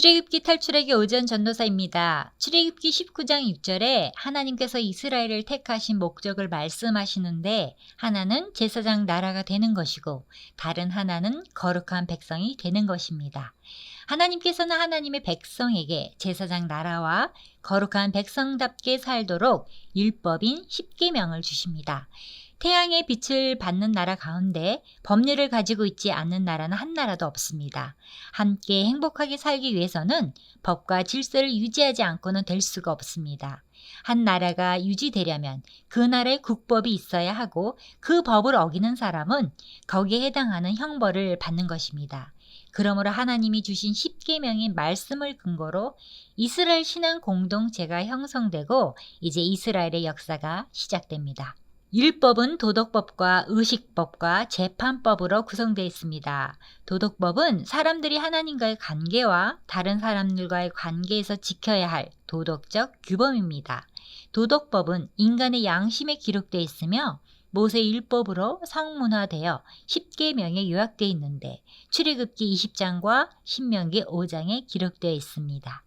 출애굽기 탈출하기 오전 전도사입니다. 출애굽기 19장 6절에 하나님께서 이스라엘을 택하신 목적을 말씀하시는데 하나는 제사장 나라가 되는 것이고 다른 하나는 거룩한 백성이 되는 것입니다. 하나님께서는 하나님의 백성에게 제사장 나라와 거룩한 백성답게 살도록 율법인 십계명을 주십니다. 태양의 빛을 받는 나라 가운데 법률을 가지고 있지 않는 나라는 한 나라도 없습니다. 함께 행복하게 살기 위해서는 법과 질서를 유지하지 않고는 될 수가 없습니다. 한 나라가 유지되려면 그 나라의 국법이 있어야 하고 그 법을 어기는 사람은 거기에 해당하는 형벌을 받는 것입니다. 그러므로 하나님이 주신 십계명의 말씀을 근거로 이스라엘 신앙 공동체가 형성되고 이제 이스라엘의 역사가 시작됩니다. 율법은 도덕법과 의식법과 재판법으로 구성되어 있습니다. 도덕법은 사람들이 하나님과의 관계와 다른 사람들과의 관계에서 지켜야 할 도덕적 규범입니다. 도덕법은 인간의 양심에 기록되어 있으며 모세 율법으로 성문화되어 십계명에 요약되어 있는데 출애굽기 20장과 신명기 5장에 기록되어 있습니다.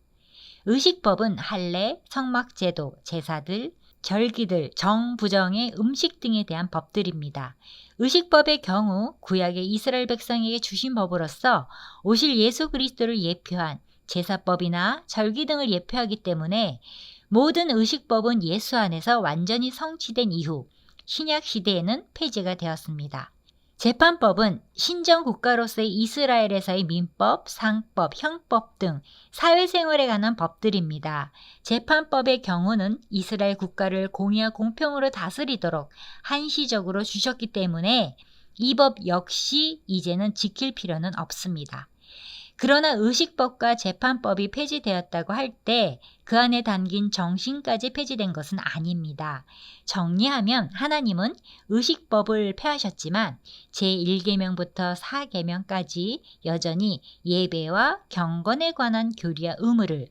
의식법은 할례, 성막제도, 제사들, 절기들, 정부정의 음식 등에 대한 법들입니다. 의식법의 경우 구약의 이스라엘 백성에게 주신 법으로서 오실 예수 그리스도를 예표한 제사법이나 절기 등을 예표하기 때문에 모든 의식법은 예수 안에서 완전히 성취된 이후 신약 시대에는 폐지가 되었습니다. 재판법은 신정 국가로서의 이스라엘에서의 민법, 상법, 형법 등 사회생활에 관한 법들입니다. 재판법의 경우는 이스라엘 국가를 공의와 공평으로 다스리도록 한시적으로 주셨기 때문에 이 법 역시 이제는 지킬 필요는 없습니다. 그러나 의식법과 재판법이 폐지되었다고 할 때 그 안에 담긴 정신까지 폐지된 것은 아닙니다. 정리하면 하나님은 의식법을 폐하셨지만 제1계명부터 4계명까지 여전히 예배와 경건에 관한 교리와 의무를,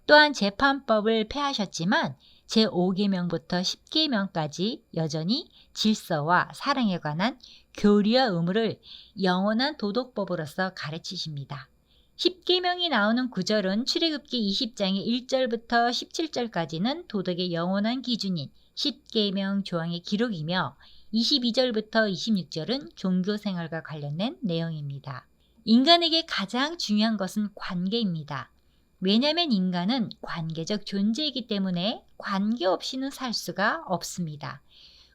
또한 재판법을 폐하셨지만 제5계명부터 10계명까지 여전히 질서와 사랑에 관한 교리와 의무를 영원한 도덕법으로서 가르치십니다. 십계명이 나오는 구절은 출애굽기 20장의 1절부터 17절까지는 도덕의 영원한 기준인 십계명 조항의 기록이며 22절부터 26절은 종교생활과 관련된 내용입니다. 인간에게 가장 중요한 것은 관계입니다. 왜냐하면 인간은 관계적 존재이기 때문에 관계 없이는 살 수가 없습니다.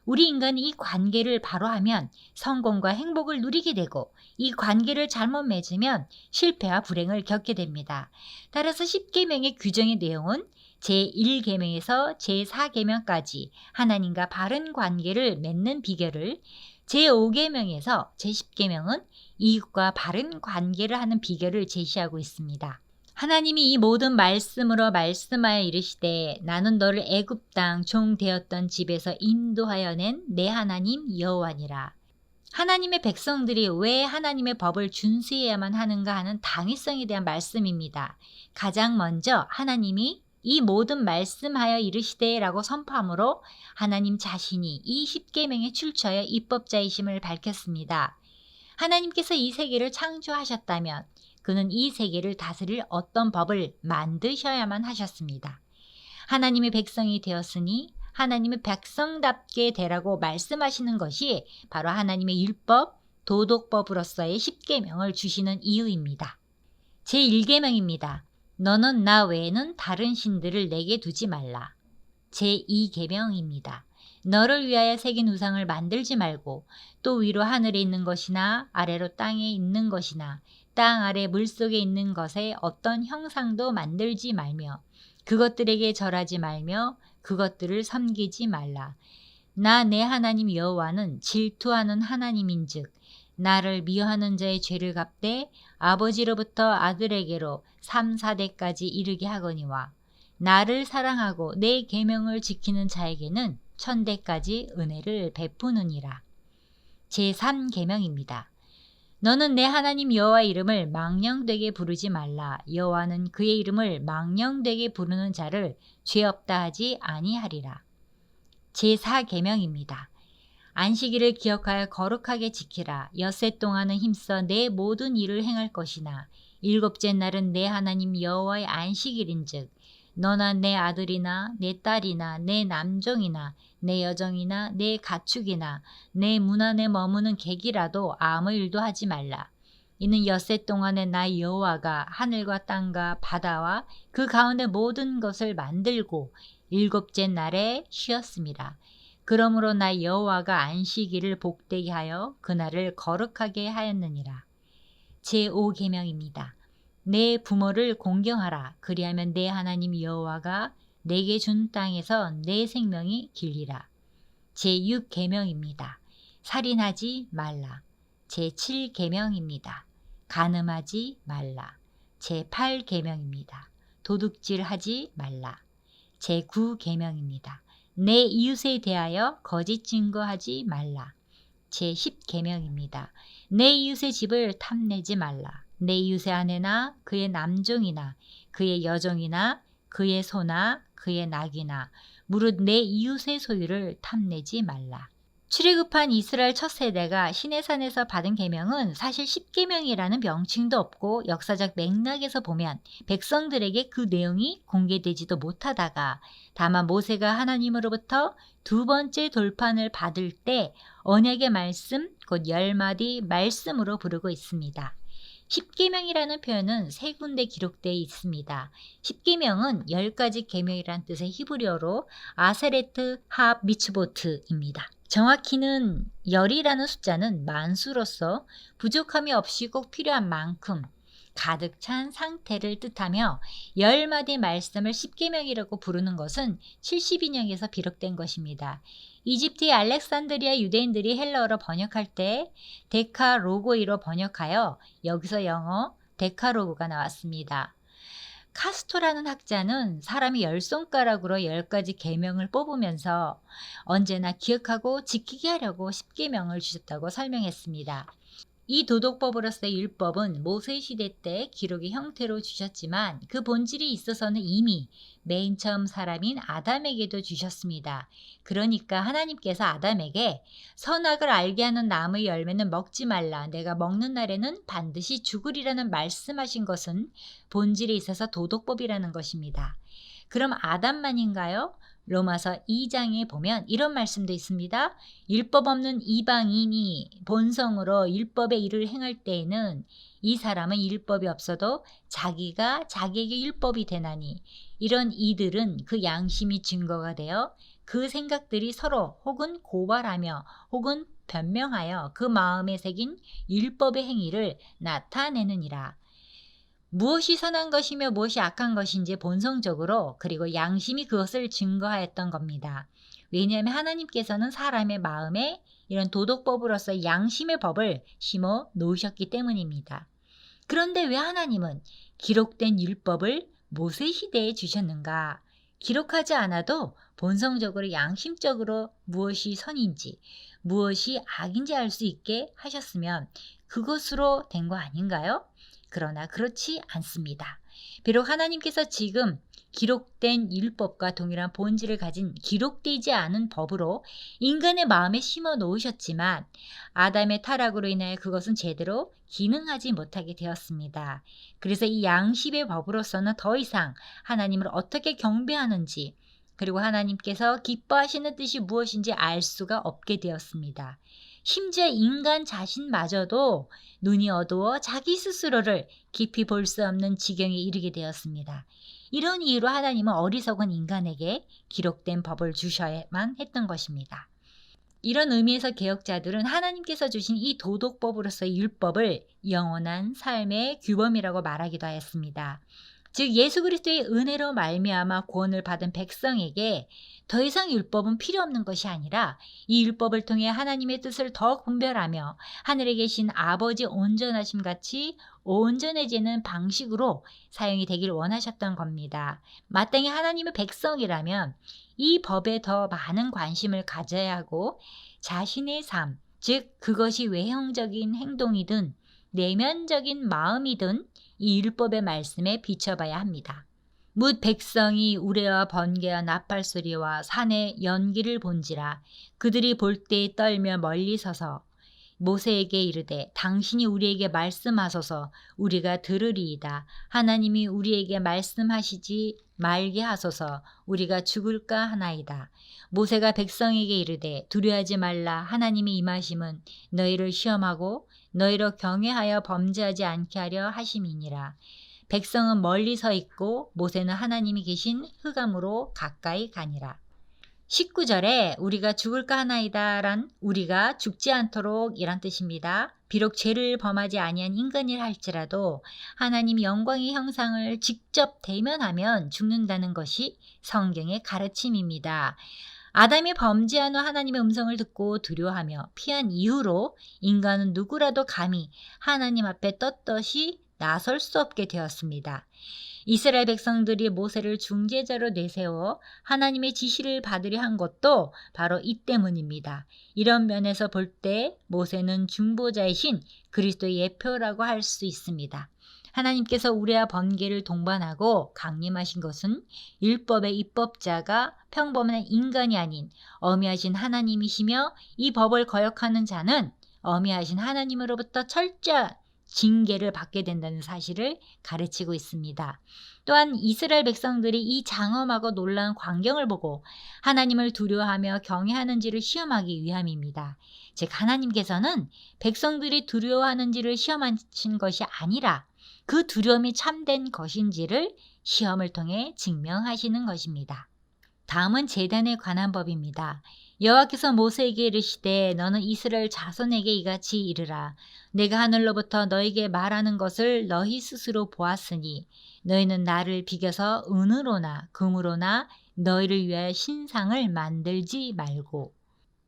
우리 인간이 이 관계를 바로 하면 성공과 행복을 누리게 되고 이 관계를 잘못 맺으면 실패와 불행을 겪게 됩니다. 따라서 십계명의 규정의 내용은 제1계명에서 제4계명까지 하나님과 바른 관계를 맺는 비결을, 제5계명에서 제10계명은 이웃과 바른 관계를 하는 비결을 제시하고 있습니다. 하나님이 이 모든 말씀으로 말씀하여 이르시되 나는 너를 애굽 땅 종 되었던 집에서 인도하여 낸 내 하나님 여호와니라. 하나님의 백성들이 왜 하나님의 법을 준수해야만 하는가 하는 당위성에 대한 말씀입니다. 가장 먼저 하나님이 이 모든 말씀하여 이르시되 라고 선포함으로 하나님 자신이 이 십계명에 출처하여 입법자이심을 밝혔습니다. 하나님께서 이 세계를 창조하셨다면 그는 이 세계를 다스릴 어떤 법을 만드셔야만 하셨습니다. 하나님의 백성이 되었으니 하나님의 백성답게 되라고 말씀하시는 것이 바로 하나님의 율법, 도덕법으로서의 십계명을 주시는 이유입니다. 제1계명입니다. 너는 나 외에는 다른 신들을 내게 두지 말라. 제2계명입니다. 너를 위하여 새긴 우상을 만들지 말고 또 위로 하늘에 있는 것이나 아래로 땅에 있는 것이나 땅 아래 물속에 있는 것에 어떤 형상도 만들지 말며 그것들에게 절하지 말며 그것들을 섬기지 말라. 나 내 하나님 여호와는 질투하는 하나님인즉 나를 미워하는 자의 죄를 갚되 아버지로부터 아들에게로 3, 4대까지 이르게 하거니와 나를 사랑하고 내 계명을 지키는 자에게는 1000대까지 은혜를 베푸느니라. 제3계명입니다. 너는 내 하나님 여호와 이름을 망령되게 부르지 말라. 여호와는 그의 이름을 망령되게 부르는 자를 죄 없다 하지 아니하리라. 제4계명입니다. 안식일을 기억하여 거룩하게 지키라. 엿새 동안은 힘써 내 모든 일을 행할 것이나 일곱째 날은 내 하나님 여호와의 안식일인즉 너나 내 아들이나 내 딸이나 내 남종이나 내 여종이나 내 가축이나 내 문 안에 머무는 객이라도 아무 일도 하지 말라. 이는 엿새 동안에 나 여호와가 하늘과 땅과 바다와 그 가운데 모든 것을 만들고 일곱째 날에 쉬었습니다. 그러므로 나 여호와가 안식일을 복되게 하여 그날을 거룩하게 하였느니라. 제5계명입니다. 내 부모를 공경하라. 그리하면 내 하나님 여호와가 내게 준 땅에서 내 생명이 길리라. 제6계명입니다. 살인하지 말라. 제7계명입니다. 간음하지 말라. 제8계명입니다. 도둑질하지 말라. 제9계명입니다. 내 이웃에 대하여 거짓 증거하지 말라. 제10계명입니다. 내 이웃의 집을 탐내지 말라. 내 이웃의 아내나 그의 남종이나 그의 여종이나 그의 소나 그의 낙이나 무릇 내 이웃의 소유를 탐내지 말라. 출애굽한 이스라엘 첫 세대가 시내산에서 받은 계명은 사실 10계명이라는 명칭도 없고 역사적 맥락에서 보면 백성들에게 그 내용이 공개되지도 못하다가 다만 모세가 하나님으로부터 두 번째 돌판을 받을 때 언약의 말씀 곧 10마디 말씀으로 부르고 있습니다. 10계명이라는 표현은 세 군데 기록되어 있습니다. 10계명은 10가지 계명이란 뜻의 히브리어로 아세레트 하 미츠보트입니다. 정확히는 10이라는 숫자는 만수로서 부족함이 없이 꼭 필요한 만큼 가득 찬 상태를 뜻하며 10마디 말씀을 10계명이라고 부르는 것은 70인역에서 비롯된 것입니다. 이집트의 알렉산드리아 유대인들이 헬라어로 번역할 때 데카로고이로 번역하여 여기서 영어 데카로고가 나왔습니다. 카스토라는 학자는 사람이 10손가락으로 10가지 계명을 뽑으면서 언제나 기억하고 지키게 하려고 10계명을 주셨다고 설명했습니다. 이 도덕법으로서의 율법은 모세 시대 때 기록의 형태로 주셨지만 그 본질이 있어서는 이미 맨 처음 사람인 아담에게도 주셨습니다. 그러니까 하나님께서 아담에게 선악을 알게 하는 나무의 열매는 먹지 말라. 내가 먹는 날에는 반드시 죽으리라는 말씀하신 것은 본질에 있어서 도덕법이라는 것입니다. 그럼 아담만인가요? 로마서 2장에 보면 이런 말씀도 있습니다. 율법 없는 이방인이 본성으로 율법의 일을 행할 때에는 이 사람은 율법이 없어도 자기가 자기에게 율법이 되나니 이런 이들은 그 양심이 증거가 되어 그 생각들이 서로 혹은 고발하며 혹은 변명하여 그 마음에 새긴 율법의 행위를 나타내느니라. 무엇이 선한 것이며 무엇이 악한 것인지 본성적으로 그리고 양심이 그것을 증거하였던 겁니다. 왜냐하면 하나님께서는 사람의 마음에 이런 도덕법으로서 양심의 법을 심어 놓으셨기 때문입니다. 그런데 왜 하나님은 기록된 율법을 모세 시대에 주셨는가? 기록하지 않아도 본성적으로 양심적으로 무엇이 선인지 무엇이 악인지 알 수 있게 하셨으면 그것으로 된 거 아닌가요? 그러나 그렇지 않습니다. 비록 하나님께서 지금 기록된 율법과 동일한 본질을 가진 기록되지 않은 법으로 인간의 마음에 심어 놓으셨지만 아담의 타락으로 인하여 그것은 제대로 기능하지 못하게 되었습니다. 그래서 이 양심의 법으로서는 더 이상 하나님을 어떻게 경배하는지 그리고 하나님께서 기뻐하시는 뜻이 무엇인지 알 수가 없게 되었습니다. 심지어 인간 자신마저도 눈이 어두워 자기 스스로를 깊이 볼 수 없는 지경에 이르게 되었습니다. 이런 이유로 하나님은 어리석은 인간에게 기록된 법을 주셔야만 했던 것입니다. 이런 의미에서 개혁자들은 하나님께서 주신 이 도덕법으로서의 율법을 영원한 삶의 규범이라고 말하기도 하였습니다. 즉 예수 그리스도의 은혜로 말미암아 구원을 받은 백성에게 더 이상 율법은 필요 없는 것이 아니라 이 율법을 통해 하나님의 뜻을 더 분별하며 하늘에 계신 아버지 온전하심 같이 온전해지는 방식으로 사용이 되길 원하셨던 겁니다. 마땅히 하나님의 백성이라면 이 법에 더 많은 관심을 가져야 하고 자신의 삶, 즉 그것이 외형적인 행동이든 내면적인 마음이든 이 율법의 말씀에 비춰봐야 합니다. 뭇 백성이 우레와 번개와 나팔소리와 산의 연기를 본지라 그들이 볼 때 떨며 멀리 서서 모세에게 이르되 당신이 우리에게 말씀하소서 우리가 들으리이다. 하나님이 우리에게 말씀하시지 말게 하소서 우리가 죽을까 하나이다. 모세가 백성에게 이르되 두려워하지 말라. 하나님이 임하심은 너희를 시험하고 너희로 경외하여 범죄하지 않게 하려 하심이니라. 백성은 멀리 서 있고 모세는 하나님이 계신 흑암으로 가까이 가니라. 19절에 우리가 죽을까 하나이다 란 우리가 죽지 않도록 이란 뜻입니다. 비록 죄를 범하지 아니한 인간이라 할지라도 하나님이 영광의 형상을 직접 대면하면 죽는다는 것이 성경의 가르침입니다. 아담이 범죄한 후 하나님의 음성을 듣고 두려워하며 피한 이후로 인간은 누구라도 감히 하나님 앞에 떳떳이 나설 수 없게 되었습니다. 이스라엘 백성들이 모세를 중재자로 내세워 하나님의 지시를 받으려 한 것도 바로 이 때문입니다. 이런 면에서 볼 때 모세는 중보자이신 그리스도의 예표라고 할 수 있습니다. 하나님께서 우레와 번개를 동반하고 강림하신 것은 율법의 입법자가 평범한 인간이 아닌 어미하신 하나님이시며 이 법을 거역하는 자는 어미하신 하나님으로부터 철저한 징계를 받게 된다는 사실을 가르치고 있습니다. 또한 이스라엘 백성들이 이 장엄하고 놀라운 광경을 보고 하나님을 두려워하며 경외하는지를 시험하기 위함입니다. 즉 하나님께서는 백성들이 두려워하는지를 시험하신 것이 아니라 그 두려움이 참된 것인지를 시험을 통해 증명하시는 것입니다. 다음은 제단에 관한 법입니다. 여호와께서 모세에게 이르시되 너는 이스라엘 자손에게 이같이 이르라. 내가 하늘로부터 너에게 말하는 것을 너희 스스로 보았으니 너희는 나를 비겨서 은으로나 금으로나 너희를 위하여 신상을 만들지 말고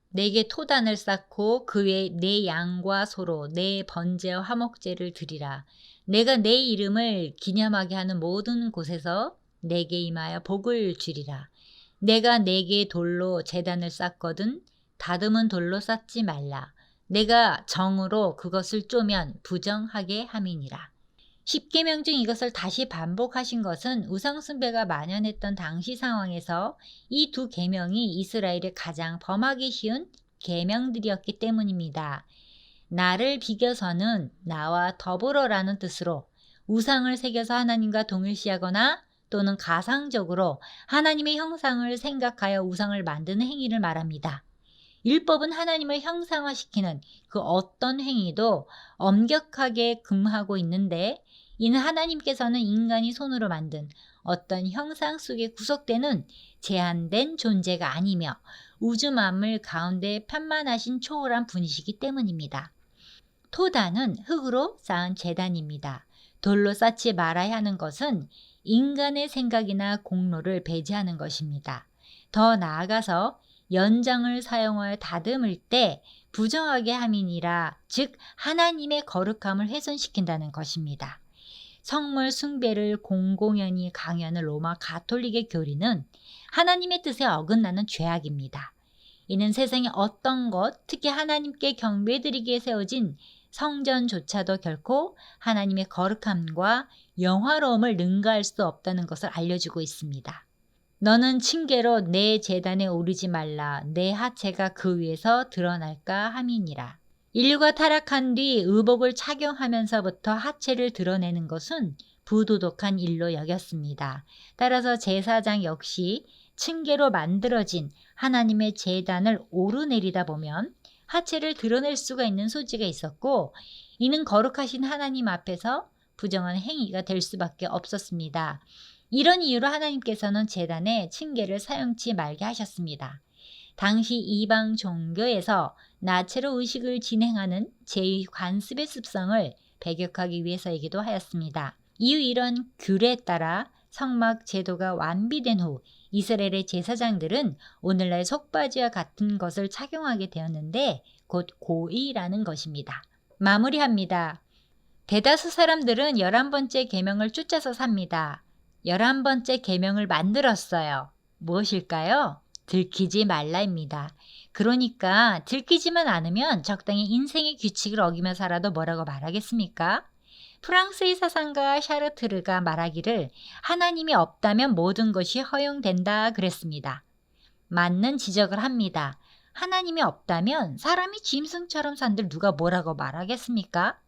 내게 토단을 쌓고 그 위에 내 양과 소로 내 번제와 화목제를 드리라. 내가 내 이름을 기념하게 하는 모든 곳에서 내게 임하여 복을 주리라. 내가 내게 돌로 제단을 쌓거든 다듬은 돌로 쌓지 말라. 내가 정으로 그것을 쪼면 부정하게 함이니라. 10계명 중 이것을 다시 반복하신 것은 우상숭배가 만연했던 당시 상황에서 이 두 계명이 이스라엘의 가장 범하기 쉬운 계명들이었기 때문입니다. 나를 비겨서는 나와 더불어라는 뜻으로 우상을 새겨서 하나님과 동일시하거나 또는 가상적으로 하나님의 형상을 생각하여 우상을 만드는 행위를 말합니다. 율법은 하나님을 형상화시키는 그 어떤 행위도 엄격하게 금하고 있는데 이는 하나님께서는 인간이 손으로 만든 어떤 형상 속에 구속되는 제한된 존재가 아니며 우주 만물 가운데 편만하신 초월한 분이시기 때문입니다. 토단은 흙으로 쌓은 제단입니다. 돌로 쌓지 말아야 하는 것은 인간의 생각이나 공로를 배제하는 것입니다. 더 나아가서 연장을 사용하여 다듬을 때 부정하게 함이니라, 즉 하나님의 거룩함을 훼손시킨다는 것입니다. 성물 숭배를 공공연히 강요하는 로마 가톨릭의 교리는 하나님의 뜻에 어긋나는 죄악입니다. 이는 세상의 어떤 것, 특히 하나님께 경배드리기에 세워진 성전조차도 결코 하나님의 거룩함과 영화로움을 능가할 수 없다는 것을 알려주고 있습니다. 너는 징계로 내 제단에 오르지 말라. 내 하체가 그 위에서 드러날까 함이니라. 인류가 타락한 뒤 의복을 착용하면서부터 하체를 드러내는 것은 부도덕한 일로 여겼습니다. 따라서 제사장 역시 층계로 만들어진 하나님의 제단을 오르내리다 보면 하체를 드러낼 수가 있는 소지가 있었고, 이는 거룩하신 하나님 앞에서 부정한 행위가 될 수밖에 없었습니다. 이런 이유로 하나님께서는 제단에 층계를 사용치 말게 하셨습니다. 당시 이방 종교에서 나체로 의식을 진행하는 제2관습의 습성을 배격하기 위해서이기도 하였습니다. 이후 이런 규례에 따라 성막 제도가 완비된 후 이스라엘의 제사장들은 오늘날 속바지와 같은 것을 착용하게 되었는데 곧 고의라는 것입니다. 마무리합니다. 대다수 사람들은 11번째 계명을 쫓아서 삽니다. 11번째 계명을 만들었어요. 무엇일까요? 들키지 말라입니다. 그러니까 들키지만 않으면 적당히 인생의 규칙을 어기며 살아도 뭐라고 말하겠습니까? 프랑스의 사상가 샤르트르가 말하기를 하나님이 없다면 모든 것이 허용된다 그랬습니다. 맞는 지적을 합니다. 하나님이 없다면 사람이 짐승처럼 산들 누가 뭐라고 말하겠습니까?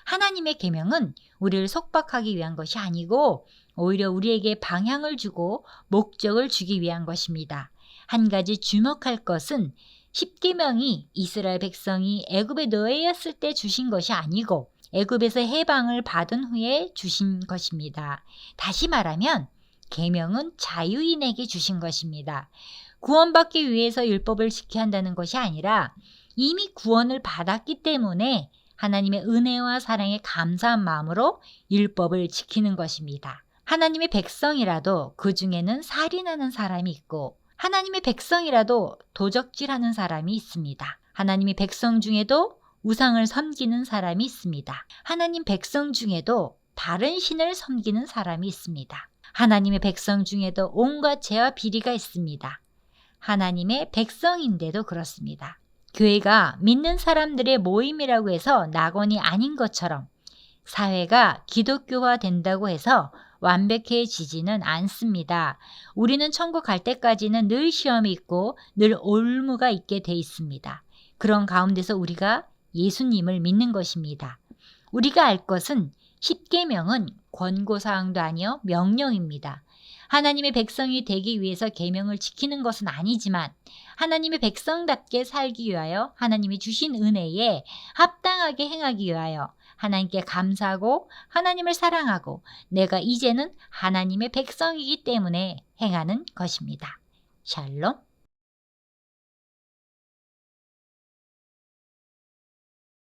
하나님의 계명은 우리를 속박하기 위한 것이 아니고 오히려 우리에게 방향을 주고 목적을 주기 위한 것입니다. 한 가지 주목할 것은 십계명이 이스라엘 백성이 애굽에 노예였을 때 주신 것이 아니고 애굽에서 해방을 받은 후에 주신 것입니다. 다시 말하면 계명은 자유인에게 주신 것입니다. 구원받기 위해서 율법을 지켜야 한다는 것이 아니라 이미 구원을 받았기 때문에 하나님의 은혜와 사랑에 감사한 마음으로 율법을 지키는 것입니다. 하나님의 백성이라도 그 중에는 살인하는 사람이 있고 하나님의 백성이라도 도적질하는 사람이 있습니다. 하나님의 백성 중에도 우상을 섬기는 사람이 있습니다. 하나님 백성 중에도 다른 신을 섬기는 사람이 있습니다. 하나님의 백성 중에도 온갖 죄와 비리가 있습니다. 하나님의 백성인데도 그렇습니다. 교회가 믿는 사람들의 모임이라고 해서 낙원이 아닌 것처럼 사회가 기독교화 된다고 해서 완벽해지지는 않습니다. 우리는 천국 갈 때까지는 늘 시험이 있고 늘 올무가 있게 돼 있습니다. 그런 가운데서 우리가 예수님을 믿는 것입니다. 우리가 알 것은 십계명은 권고사항도 아니요 명령입니다. 하나님의 백성이 되기 위해서 계명을 지키는 것은 아니지만 하나님의 백성답게 살기 위하여 하나님이 주신 은혜에 합당하게 행하기 위하여 하나님께 감사하고 하나님을 사랑하고 내가 이제는 하나님의 백성이기 때문에 행하는 것입니다. 샬롬.